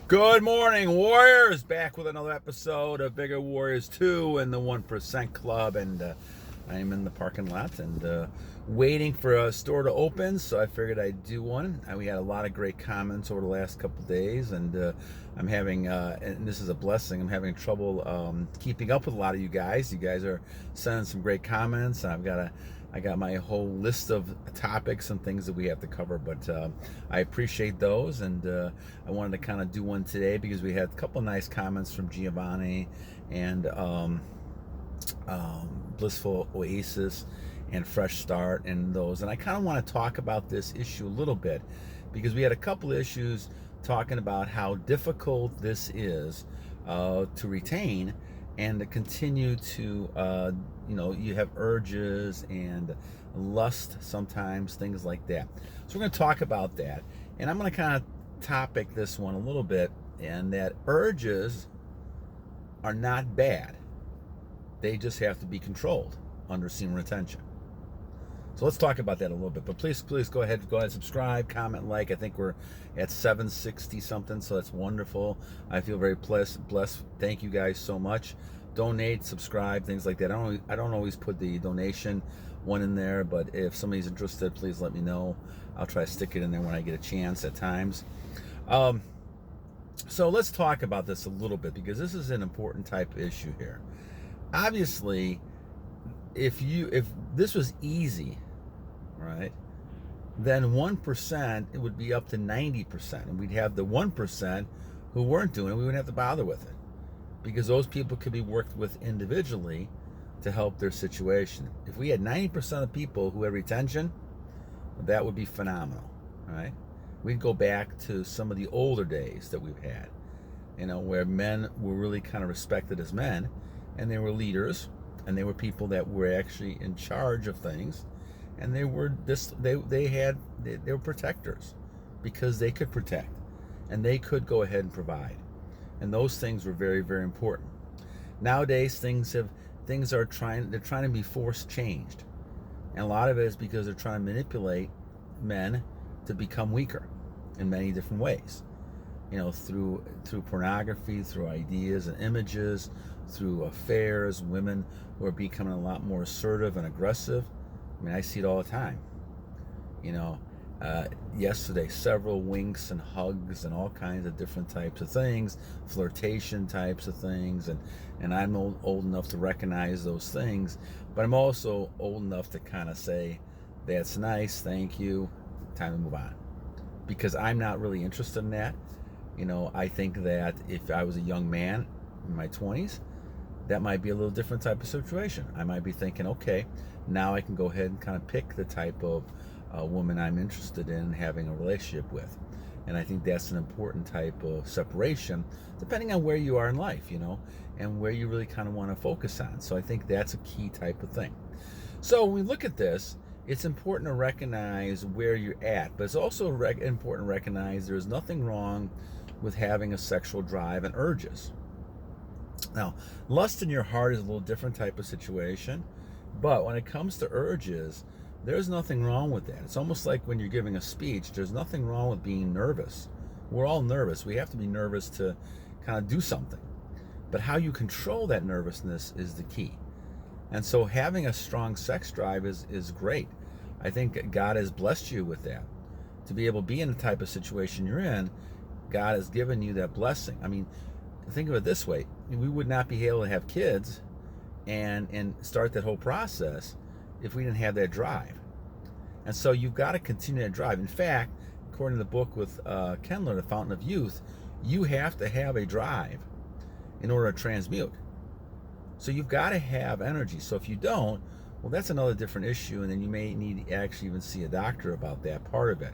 Good morning, Warriors! Back with another episode of Bigger Warriors 2 and the 1% Club. And I am in the parking lot and waiting for a store to open, so I figured I'd do one. We had a lot of great comments over the last couple days, and I'm having, and this is a blessing, I'm having trouble keeping up with a lot of you guys. You guys are sending some great comments. I got my whole list of topics and things that we have to cover, but I appreciate those, and I wanted to kind of do one today because we had a couple nice comments from Giovanni and Blissful Oasis and Fresh Start and those, and I kind of want to talk about this issue a little bit because we had a couple issues talking about how difficult this is to retain and to continue to, you have urges and lust sometimes, things like that. So we're going to talk about that. And I'm going to kind of topic this one a little bit, and that urges are not bad. They just have to be controlled under semen retention. So let's talk about that a little bit. But please go ahead, subscribe, comment, like. I think we're at 760 something, so that's wonderful. I feel very blessed. Thank you guys so much. Donate, subscribe, things like that. I don't always put the donation one in there, but if somebody's interested, please let me know. I'll try to stick it in there when I get a chance at times. So let's talk about this a little bit because this is an important type of issue here. Obviously, if this was easy, right, then 1%, it would be up to 90%, and we'd have the 1% who weren't doing it. We wouldn't have to bother with it because those people could be worked with individually to help their situation. If we had 90% of people who had retention, that would be phenomenal, right? We'd go back to some of the older days that we've had, where men were really kind of respected as men, and they were leaders, and they were people that were actually in charge of things, and they were protectors because they could protect and they could go ahead and provide, and those things were very, very important. Nowadays they're trying to be force changed, and a lot of it is because they're trying to manipulate men to become weaker in many different ways, through pornography, through ideas and images, through affairs, women who are becoming a lot more assertive and aggressive. I mean, I see it all the time. Yesterday, several winks and hugs and all kinds of different types of things, flirtation types of things, and I'm old enough to recognize those things, but I'm also old enough to kind of say, that's nice, thank you, time to move on. Because I'm not really interested in that. I think that if I was a young man in my 20s, that might be a little different type of situation. I might be thinking, okay, now I can go ahead and kind of pick the type of woman I'm interested in having a relationship with. And I think that's an important type of separation, depending on where you are in life, and where you really kind of want to focus on. So I think that's a key type of thing. So when we look at this, it's important to recognize where you're at, but it's also important to recognize there's nothing wrong with having a sexual drive and urges. Now, lust in your heart is a little different type of situation, but when it comes to urges, there's nothing wrong with that. It's almost like when you're giving a speech, there's nothing wrong with being nervous. We're all nervous. We have to be nervous to kind of do something. But how you control that nervousness is the key. And so having a strong sex drive is great. I think God has blessed you with that. To be able to be in the type of situation you're in, God has given you that blessing. I mean, think of it this way. We would not be able to have kids and start that whole process if we didn't have that drive. And so you've got to continue that drive. In fact, according to the book with Kendler, The Fountain of Youth, you have to have a drive in order to transmute. So you've got to have energy. So if you don't, well, that's another different issue, and then you may need to actually even see a doctor about that part of it.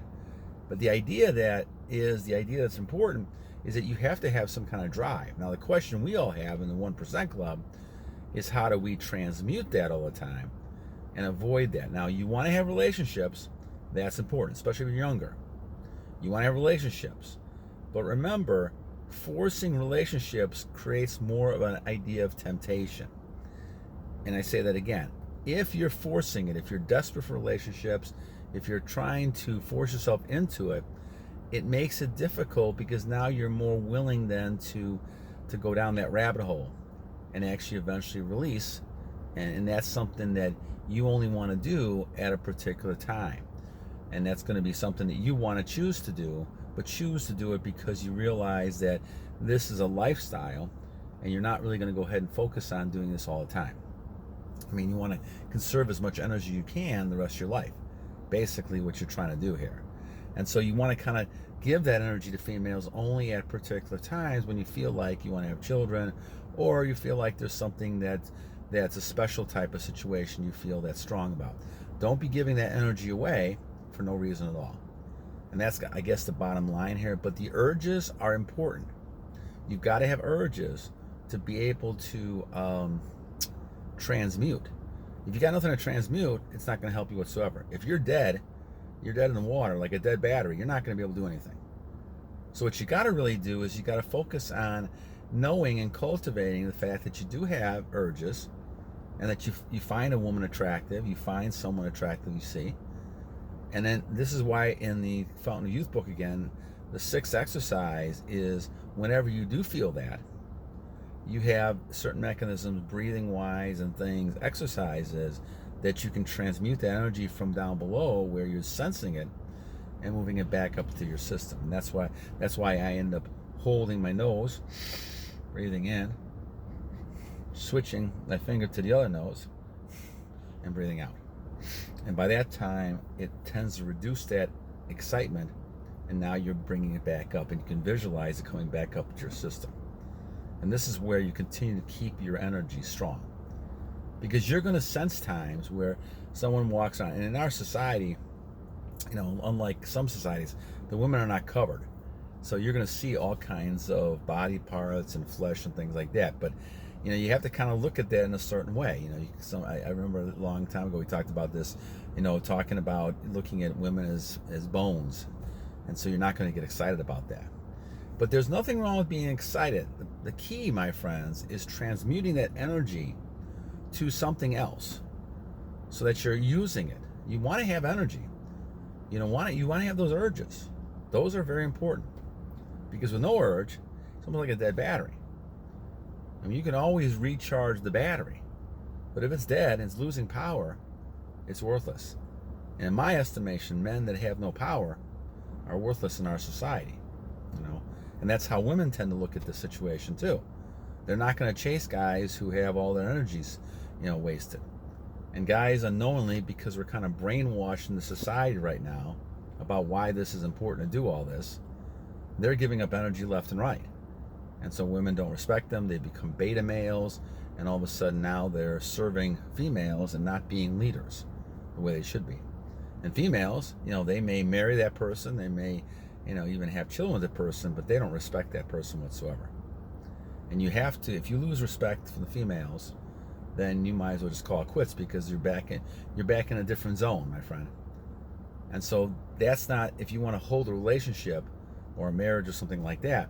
But the idea that's important is that you have to have some kind of drive. Now, the question we all have in the 1% Club is, how do we transmute that all the time and avoid that? Now, you want to have relationships. That's important, especially when you're younger. You want to have relationships. But remember, forcing relationships creates more of an idea of temptation. And I say that again. If you're forcing it, if you're desperate for relationships, if you're trying to force yourself into it, it makes it difficult, because now you're more willing then to go down that rabbit hole and actually eventually release. And that's something that you only want to do at a particular time. And that's going to be something that you want to choose to do, but choose to do it because you realize that this is a lifestyle, and you're not really going to go ahead and focus on doing this all the time. I mean, you want to conserve as much energy you can the rest of your life, basically what you're trying to do here. And so you want to kind of give that energy to females only at particular times when you feel like you want to have children, or you feel like there's something that's a special type of situation you feel that strong about. Don't be giving that energy away for no reason at all. And that's, I guess, the bottom line here. But the urges are important. You've got to have urges to be able to transmute. If you got nothing to transmute, it's not going to help you whatsoever. If you're dead in the water, like a dead battery. You're not going to be able to do anything. So what you got to really do is you got to focus on knowing and cultivating the fact that you do have urges, and that you find a woman attractive, you find someone attractive you see. And then this is why in the Fountain of Youth book, again, the 6th exercise is whenever you do feel that, you have certain mechanisms, breathing wise and things, exercises, that you can transmute that energy from down below where you're sensing it and moving it back up to your system. And that's why I end up holding my nose, breathing in, switching my finger to the other nose, and breathing out. And by that time, it tends to reduce that excitement, and now you're bringing it back up, and you can visualize it coming back up to your system. And this is where you continue to keep your energy strong, because you're going to sense times where someone walks on, and in our society, you know, unlike some societies, the women are not covered. So you're going to see all kinds of body parts and flesh and things like that. But, you know, you have to kind of look at that in a certain way. You know, I remember a long time ago we talked about this, you know, talking about looking at women as bones. And so you're not going to get excited about that. But there's nothing wrong with being excited. The key, my friends, is transmuting that energy to something else so that you're using it. You want to have energy. You want to have those urges. Those are very important, because with no urge, it's almost like a dead battery. I mean, you can always recharge the battery, but if it's dead and it's losing power, it's worthless. And in my estimation, men that have no power are worthless in our society, you know. And that's how women tend to look at the situation too. They're not going to chase guys who have all their energies, you know, wasted. And guys, unknowingly, because we're kind of brainwashed in the society right now about why this is important to do all this, they're giving up energy left and right. And so women don't respect them. They become beta males, and all of a sudden now they're serving females and not being leaders the way they should be. And females, you know, they may marry that person, they may, you know, even have children with the person, but they don't respect that person whatsoever. And you have to, if you lose respect for the females, then you might as well just call it quits, because you're back in a different zone, my friend. And so that's not, if you want to hold a relationship or a marriage or something like that,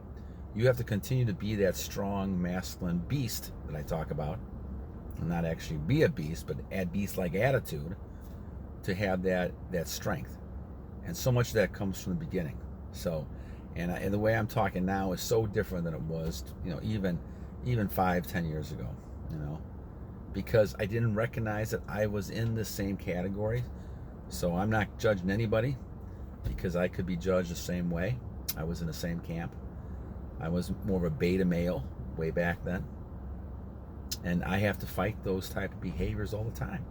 you have to continue to be that strong masculine beast that I talk about, and not actually be a beast, but add beast-like attitude to have that strength. And so much of that comes from the beginning. So, and the way I'm talking now is so different than it was, you know, even 5-10 years ago, you know, because I didn't recognize that I was in the same category. So I'm not judging anybody, because I could be judged the same way. I was in the same camp. I was more of a beta male way back then. And I have to fight those type of behaviors all the time,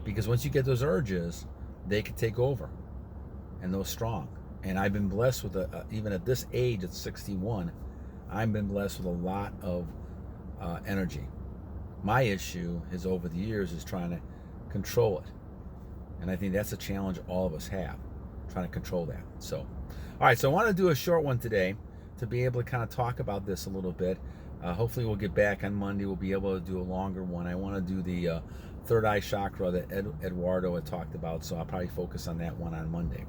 because once you get those urges, they can take over, and those strong. And I've been blessed with, even at this age, at 61, I've been blessed with a lot of energy. My issue is, over the years, is trying to control it. And I think that's a challenge all of us have, trying to control that. So, all right, so I want to do a short one today to be able to kind of talk about this a little bit. Hopefully we'll get back on Monday. We'll be able to do a longer one. I want to do the third eye chakra that Eduardo had talked about, so I'll probably focus on that one on Monday.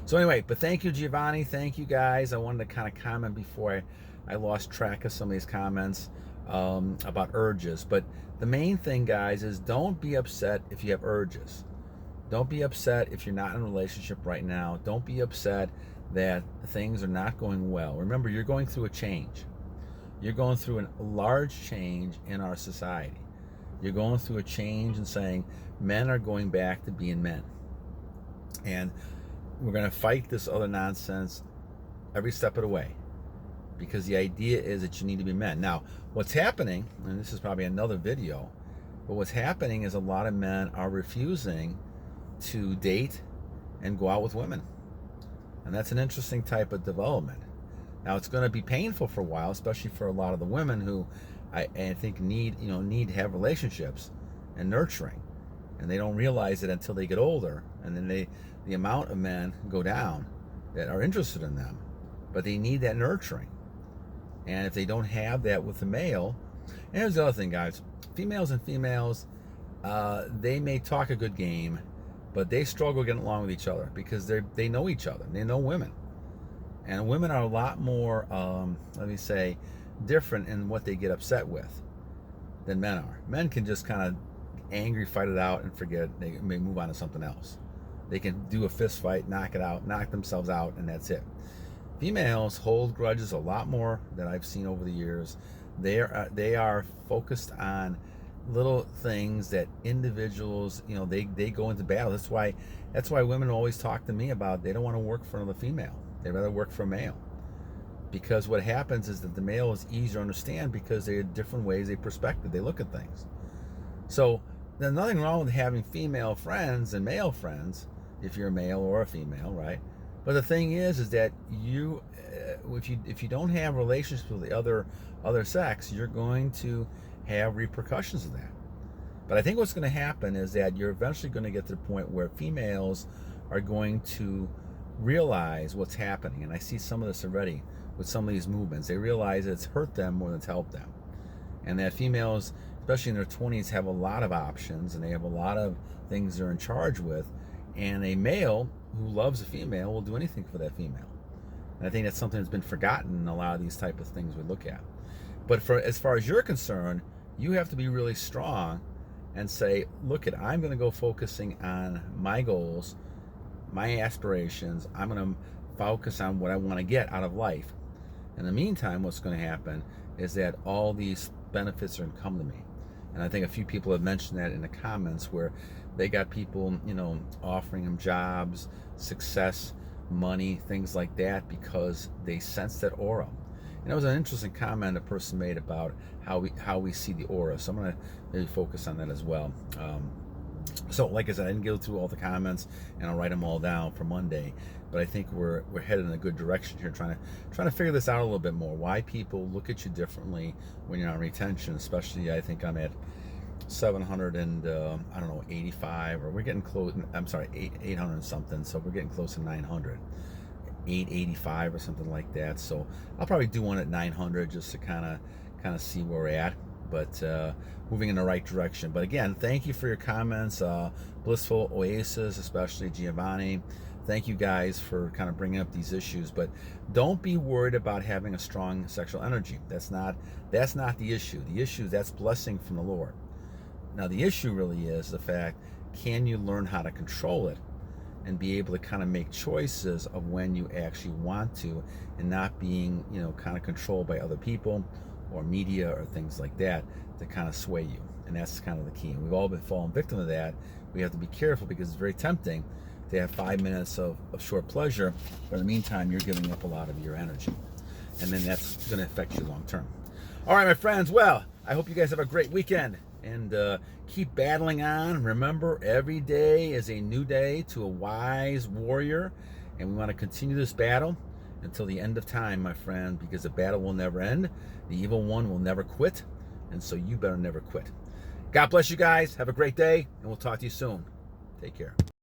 So anyway, but thank you, Giovanni. Thank you, guys. I wanted to kind of comment before I lost track of some of these comments about urges. But the main thing, guys, is don't be upset if you have urges. Don't be upset if you're not in a relationship right now. Don't be upset that things are not going well, remember, you're going through a change. You're going through a large change in our society. You're going through a change in saying men are going back to being men. And we're going to fight this other nonsense every step of the way, because the idea is that you need to be men. Now, what's happening, and this is probably another video, but what's happening is a lot of men are refusing to date and go out with women. And that's an interesting type of development. Now, it's going to be painful for a while, especially for a lot of the women who I think need to have relationships and nurturing, and they don't realize it until they get older, and then the amount of men go down that are interested in them, but they need that nurturing. And if they don't have that with the male, and here's the other thing, guys, females and females, they may talk a good game, but they struggle getting along with each other because they know each other. They know women. And women are a lot more, let me say, different in what they get upset with than men are. Men can just kind of angry, fight it out, and forget it. They may move on to something else. They can do a fist fight, knock it out, knock themselves out, and that's it. Females hold grudges a lot more than I've seen over the years. They are focused on little things that individuals, they go into battle. That's why women always talk to me about they don't want to work for another female. They'd rather work for a male. Because what happens is that the male is easier to understand because they have different ways, they perspective, they look at things. So there's nothing wrong with having female friends and male friends if you're a male or a female, right? But the thing is that you, if you don't have relationships with the other sex, you're going to have repercussions of that. But I think what's going to happen is that you're eventually going to get to the point where females are going to realize what's happening, and I see some of this already with some of these movements. They realize it's hurt them more than it's helped them, and that females, especially in their 20s, have a lot of options and they have a lot of things they're in charge with, and a male who loves a female will do anything for that female. And I think that's something that's been forgotten in a lot of these type of things we look at. But as far as you're concerned, you have to be really strong and say, look, I'm going to go focusing on my goals, my aspirations. I'm going to focus on what I want to get out of life. In the meantime, what's going to happen is that all these benefits are going to come to me. And I think a few people have mentioned that in the comments, where they got people, offering them jobs, success, money, things like that, because they sense that aura. And it was an interesting comment a person made about how we see the aura. So I'm going to maybe focus on that as well. So like I said, I didn't go through all the comments, and I'll write them all down for Monday. But I think we're headed in a good direction here, trying to figure this out a little bit more. Why people look at you differently when you're on retention, especially. I think I'm at 700 and 85, or we're getting close. I'm sorry, 800 and something. So we're getting close to 900, 885 or something like that. So I'll probably do one at 900 just to kind of see where we're at. But moving in the right direction. But again, thank you for your comments. Blissful Oasis, especially Giovanni. Thank you guys for kind of bringing up these issues. But don't be worried about having a strong sexual energy. That's not the issue. The issue, that's blessing from the Lord. Now the issue really is the fact, can you learn how to control it and be able to kind of make choices of when you actually want to, and not being kind of controlled by other people or media or things like that to kind of sway you. And that's kind of the key. And we've all been fallen victim to that. We have to be careful because it's very tempting to have 5 minutes of short pleasure, but in the meantime, you're giving up a lot of your energy. And then that's going to affect you long term. All right, my friends. Well, I hope you guys have a great weekend, and keep battling on. Remember, every day is a new day to a wise warrior, and we want to continue this battle until the end of time, my friend, because the battle will never end. The evil one will never quit, and so you better never quit. God bless you guys. Have a great day, and we'll talk to you soon. Take care.